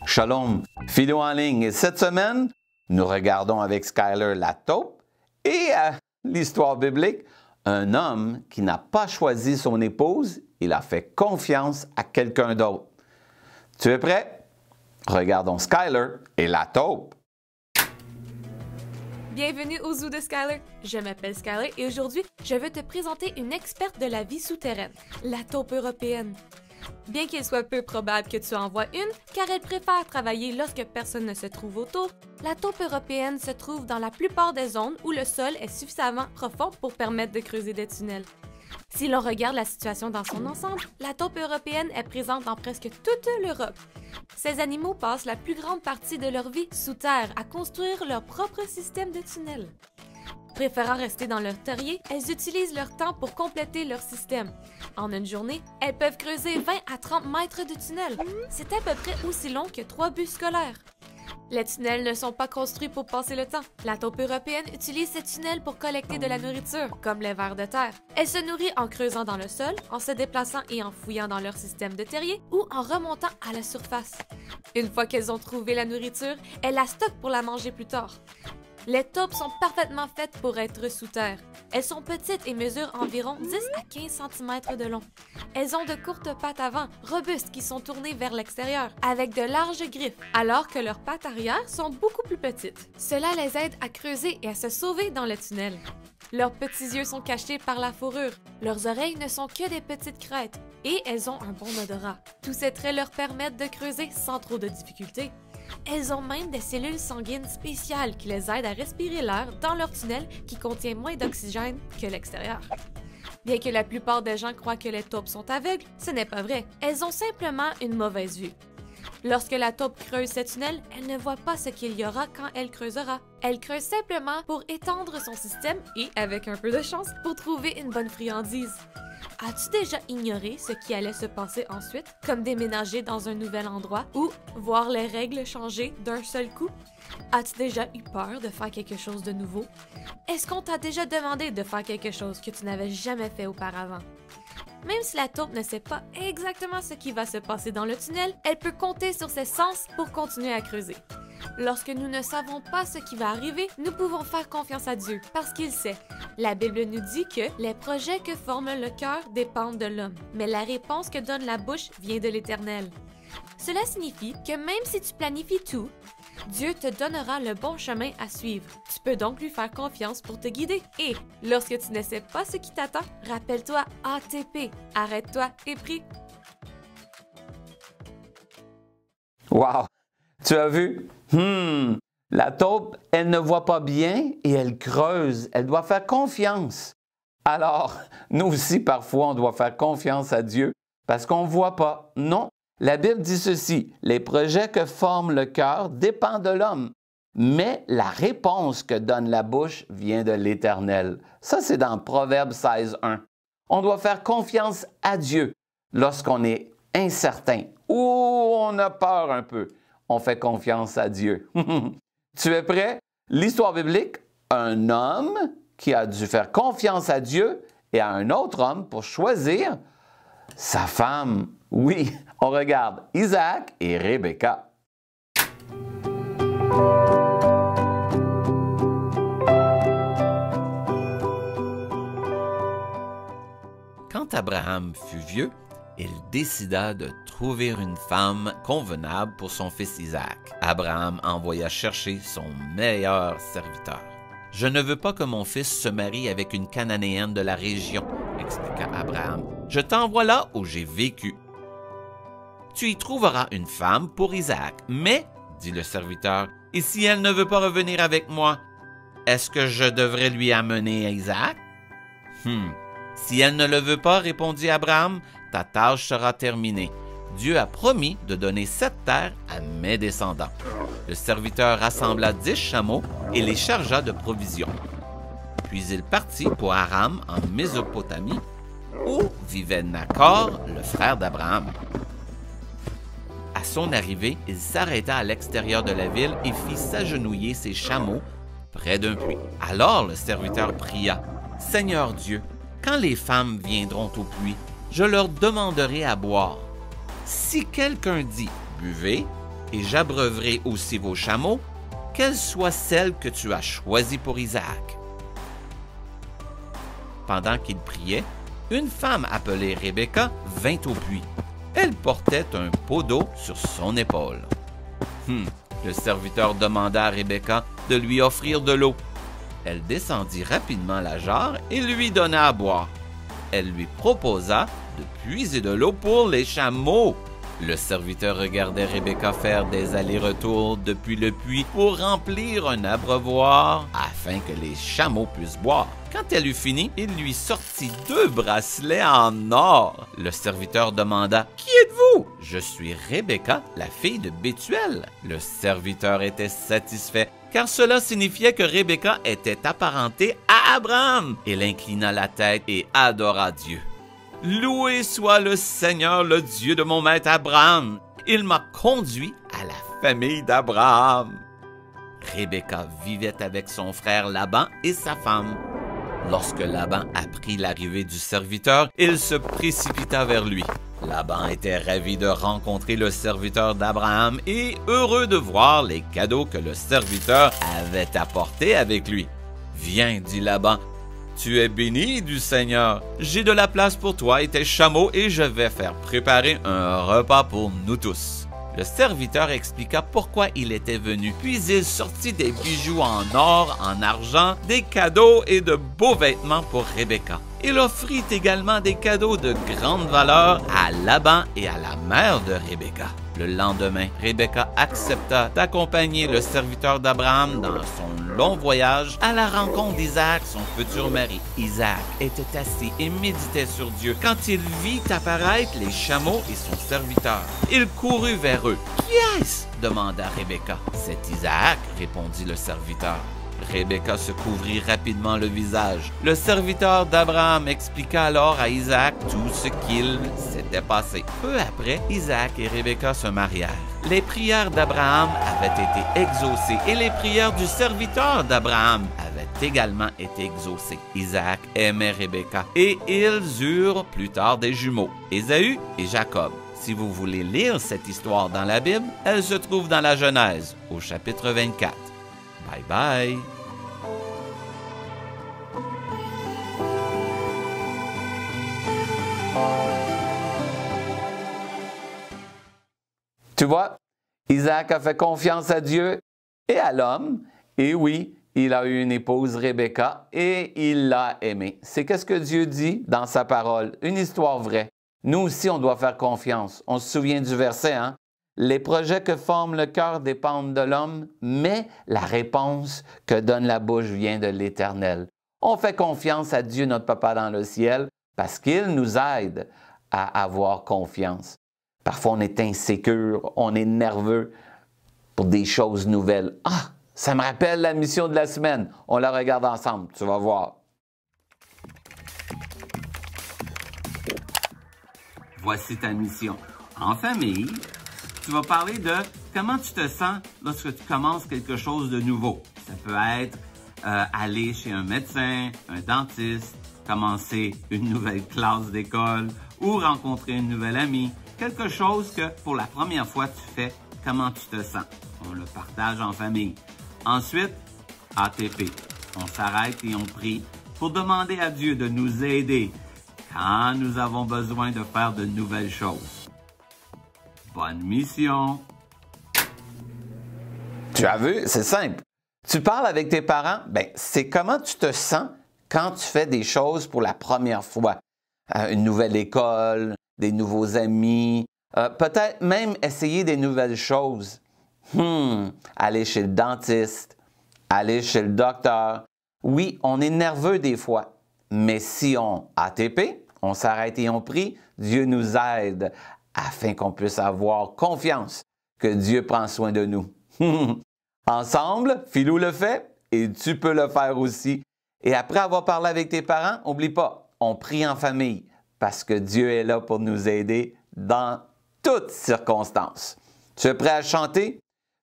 Shalom, Philo en ligne. Et cette semaine, nous regardons avec Skyler la taupe et l'histoire biblique. Un homme qui n'a pas choisi son épouse, il a fait confiance à quelqu'un d'autre. Tu es prêt? Regardons Skyler et la taupe. Bienvenue au Zoo de Skyler. Je m'appelle Skyler et aujourd'hui, je veux te présenter une experte de la vie souterraine, la taupe européenne. Bien qu'il soit peu probable que tu en vois une, car elle préfère travailler lorsque personne ne se trouve autour, la taupe européenne se trouve dans la plupart des zones où le sol est suffisamment profond pour permettre de creuser des tunnels. Si l'on regarde la situation dans son ensemble, la taupe européenne est présente dans presque toute l'Europe. Ces animaux passent la plus grande partie de leur vie sous terre à construire leur propre système de tunnels. Préférant rester dans leur terrier, elles utilisent leur temps pour compléter leur système. En une journée, elles peuvent creuser 20 à 30 mètres de tunnels. C'est à peu près aussi long que 3 bus scolaires. Les tunnels ne sont pas construits pour passer le temps. La taupe européenne utilise ces tunnels pour collecter de la nourriture, comme les vers de terre. Elle se nourrit en creusant dans le sol, en se déplaçant et en fouillant dans leur système de terrier ou en remontant à la surface. Une fois qu'elles ont trouvé la nourriture, elles la stockent pour la manger plus tard. Les taupes sont parfaitement faites pour être sous terre. Elles sont petites et mesurent environ 10 à 15 cm de long. Elles ont de courtes pattes avant, robustes, qui sont tournées vers l'extérieur, avec de larges griffes, alors que leurs pattes arrière sont beaucoup plus petites. Cela les aide à creuser et à se sauver dans le tunnel. Leurs petits yeux sont cachés par la fourrure, leurs oreilles ne sont que des petites crêtes, et elles ont un bon odorat. Tous ces traits leur permettent de creuser sans trop de difficultés. Elles ont même des cellules sanguines spéciales qui les aident à respirer l'air dans leur tunnel qui contient moins d'oxygène que l'extérieur. Bien que la plupart des gens croient que les taupes sont aveugles, ce n'est pas vrai. Elles ont simplement une mauvaise vue. Lorsque la taupe creuse ses tunnels, elle ne voit pas ce qu'il y aura quand elle creusera. Elle creuse simplement pour étendre son système et, avec un peu de chance, pour trouver une bonne friandise. As-tu déjà ignoré ce qui allait se passer ensuite, comme déménager dans un nouvel endroit ou voir les règles changer d'un seul coup? As-tu déjà eu peur de faire quelque chose de nouveau? Est-ce qu'on t'a déjà demandé de faire quelque chose que tu n'avais jamais fait auparavant? Même si la taupe ne sait pas exactement ce qui va se passer dans le tunnel, elle peut compter sur ses sens pour continuer à creuser. Lorsque nous ne savons pas ce qui va arriver, nous pouvons faire confiance à Dieu, parce qu'il sait. La Bible nous dit que les projets que forme le cœur dépendent de l'homme, mais la réponse que donne la bouche vient de l'Éternel. Cela signifie que même si tu planifies tout, Dieu te donnera le bon chemin à suivre. Tu peux donc lui faire confiance pour te guider. Et lorsque tu ne sais pas ce qui t'attend, rappelle-toi ATP. Arrête-toi et prie. Wow! Tu as vu? La taupe, elle ne voit pas bien et elle creuse. Elle doit faire confiance. Alors, nous aussi, parfois, on doit faire confiance à Dieu parce qu'on ne voit pas. Non, la Bible dit ceci, les projets que forme le cœur dépendent de l'homme, mais la réponse que donne la bouche vient de l'Éternel. Ça, c'est dans Proverbe 16:1. On doit faire confiance à Dieu lorsqu'on est incertain ou on a peur un peu. On fait confiance à Dieu. Tu es prêt? L'histoire biblique, un homme qui a dû faire confiance à Dieu et à un autre homme pour choisir sa femme. Oui, on regarde Isaac et Rebecca. Quand Abraham fut vieux, il décida de trouver une femme convenable pour son fils Isaac. Abraham envoya chercher son meilleur serviteur. « Je ne veux pas que mon fils se marie avec une Cananéenne de la région, » expliqua Abraham. « Je t'envoie là où j'ai vécu. Tu y trouveras une femme pour Isaac. Mais, dit le serviteur, et si elle ne veut pas revenir avec moi, est-ce que je devrais lui amener à Isaac? Si elle ne le veut pas, répondit Abraham, ta tâche sera terminée. Dieu a promis de donner cette terre à mes descendants. Le serviteur rassembla 10 chameaux et les chargea de provisions. Puis il partit pour Aram en Mésopotamie, où vivait Nachor, le frère d'Abraham. À son arrivée, il s'arrêta à l'extérieur de la ville et fit s'agenouiller ses chameaux près d'un puits. Alors le serviteur pria, « Seigneur Dieu, quand les femmes viendront au puits, je leur demanderai à boire. Si quelqu'un dit « Buvez », et j'abreuverai aussi vos chameaux, qu'elle soit celle que tu as choisie pour Isaac. » Pendant qu'il priait, une femme appelée Rebecca vint au puits. Elle portait un pot d'eau sur son épaule. Le serviteur demanda à Rebecca de lui offrir de l'eau. Elle descendit rapidement la jarre et lui donna à boire. Elle lui proposa de puiser de l'eau pour les chameaux. Le serviteur regardait Rebecca faire des allers-retours depuis le puits pour remplir un abreuvoir afin que les chameaux puissent boire. Quand elle eut fini, il lui sortit 2 bracelets en or. Le serviteur demanda « Qui êtes-vous? »« Je suis Rebecca, la fille de Bethuel. » Le serviteur était satisfait, car cela signifiait que Rebecca était apparentée à Abraham. Il inclina la tête et adora Dieu. « Loué soit le Seigneur, le Dieu de mon maître Abraham. Il m'a conduit à la famille d'Abraham. » Rebecca vivait avec son frère Laban et sa femme. Lorsque Laban apprit l'arrivée du serviteur, il se précipita vers lui. Laban était ravi de rencontrer le serviteur d'Abraham et heureux de voir les cadeaux que le serviteur avait apportés avec lui. « Viens, dit Laban, tu es béni du Seigneur. J'ai de la place pour toi et tes chameaux et je vais faire préparer un repas pour nous tous. » Le serviteur expliqua pourquoi il était venu, puis il sortit des bijoux en or, en argent, des cadeaux et de beaux vêtements pour Rebecca. Il offrit également des cadeaux de grande valeur à Laban et à la mère de Rebecca. Le lendemain, Rebecca accepta d'accompagner le serviteur d'Abraham dans son long voyage à la rencontre d'Isaac, son futur mari. Isaac était assis et méditait sur Dieu quand il vit apparaître les chameaux et son serviteur. Il courut vers eux. « Qui est-ce? » demanda Rebecca. « C'est Isaac, » répondit le serviteur. Rebecca se couvrit rapidement le visage. Le serviteur d'Abraham expliqua alors à Isaac tout ce qu'il s'était passé. Peu après, Isaac et Rebecca se marièrent. Les prières d'Abraham avaient été exaucées et les prières du serviteur d'Abraham avaient également été exaucées. Isaac aimait Rebecca et ils eurent plus tard des jumeaux, Ésaü et Jacob. Si vous voulez lire cette histoire dans la Bible, elle se trouve dans la Genèse, au chapitre 24. Bye bye! Tu vois, Isaac a fait confiance à Dieu et à l'homme. Et oui, il a eu une épouse, Rebecca, et il l'a aimée. C'est qu'est-ce que Dieu dit dans sa parole, une histoire vraie. Nous aussi, on doit faire confiance. On se souvient du verset, hein? Les projets que forme le cœur dépendent de l'homme, mais la réponse que donne la bouche vient de l'Éternel. On fait confiance à Dieu, notre Papa dans le ciel, parce qu'il nous aide à avoir confiance. Parfois, on est insécure, on est nerveux pour des choses nouvelles. Ah, ça me rappelle la mission de la semaine. On la regarde ensemble, tu vas voir. Voici ta mission. En famille, tu vas parler de comment tu te sens lorsque tu commences quelque chose de nouveau. Ça peut être aller chez un médecin, un dentiste, commencer une nouvelle classe d'école ou rencontrer une nouvelle amie. Quelque chose que pour la première fois tu fais, comment tu te sens. On le partage en famille. Ensuite, ATP. On s'arrête et on prie pour demander à Dieu de nous aider quand nous avons besoin de faire de nouvelles choses. Bonne mission! Tu as vu, c'est simple. Tu parles avec tes parents, bien, c'est comment tu te sens quand tu fais des choses pour la première fois. Une nouvelle école, des nouveaux amis, peut-être même essayer des nouvelles choses. Aller chez le dentiste, aller chez le docteur. Oui, on est nerveux des fois, mais si on ATP, on s'arrête et on prie, Dieu nous aide afin qu'on puisse avoir confiance que Dieu prend soin de nous. Ensemble, Philou le fait et tu peux le faire aussi. Et après avoir parlé avec tes parents, n'oublie pas, on prie en famille parce que Dieu est là pour nous aider dans toutes circonstances. Tu es prêt à chanter?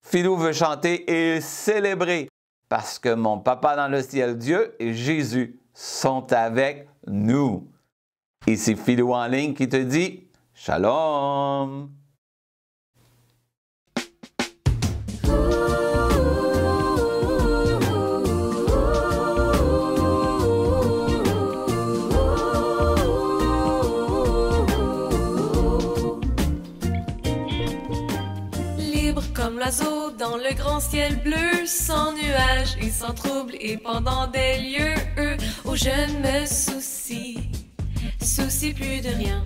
Philou veut chanter et célébrer parce que mon Papa dans le ciel, Dieu et Jésus sont avec nous. Ici Philou en ligne qui te dit Shalom! l'oiseau dans le grand ciel bleu, sans nuages et sans trouble, et pendant des lieux où je ne me soucie plus de rien.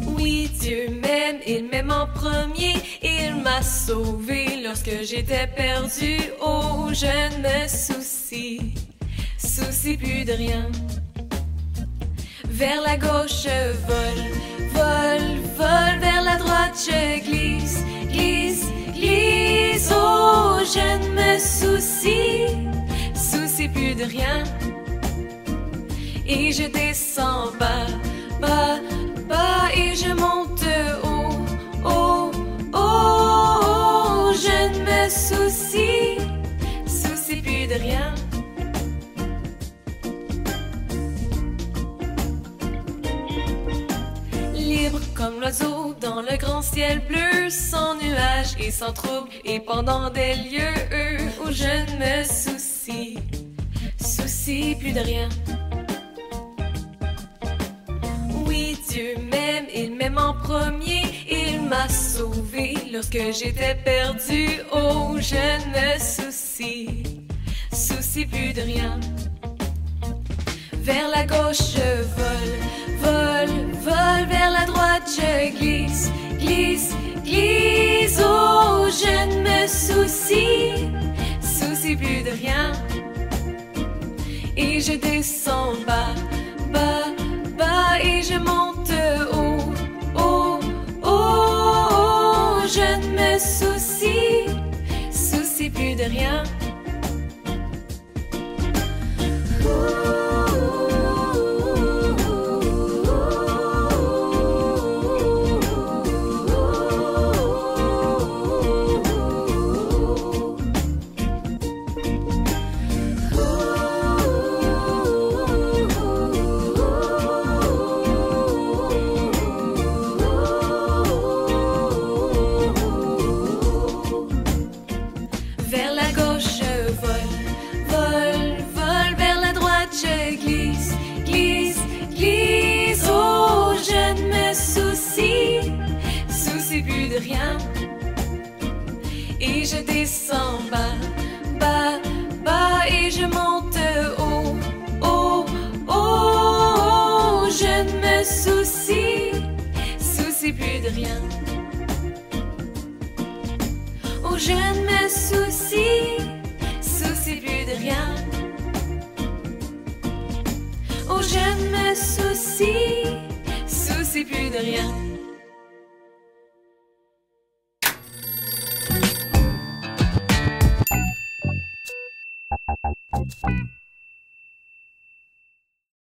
Oui, Dieu m'aime, il m'aime en premier, il m'a sauvé lorsque j'étais perdu. Oh, je ne me soucie plus de rien. Vers la gauche je vole, vers la droite je glisse, oh, je ne me soucie plus de rien. Et je descends bas, et je monte haut, je ne me soucie plus de rien. Libre comme l'oiseau dans le grand ciel bleu, sans nuages et sans trouble, et pendant des lieux où je ne me soucie plus de rien. Oui, Dieu m'aime, il m'aime en premier, il m'a sauvé lorsque j'étais perdu. Oh, je ne me soucie plus de rien. Vers la gauche je vole, vers la droite je glisse, oh, je ne me soucie plus de rien. Et je descends bas, et je monte haut, je ne me soucie plus de rien. Vers la gauche je vole, vers la droite je glisse, oh, je ne me soucie plus de rien. Et je descends bas, et je monte haut, je ne me soucie plus de rien. Oh, je ne me soucie plus de rien. Oh, je ne me soucie plus de rien.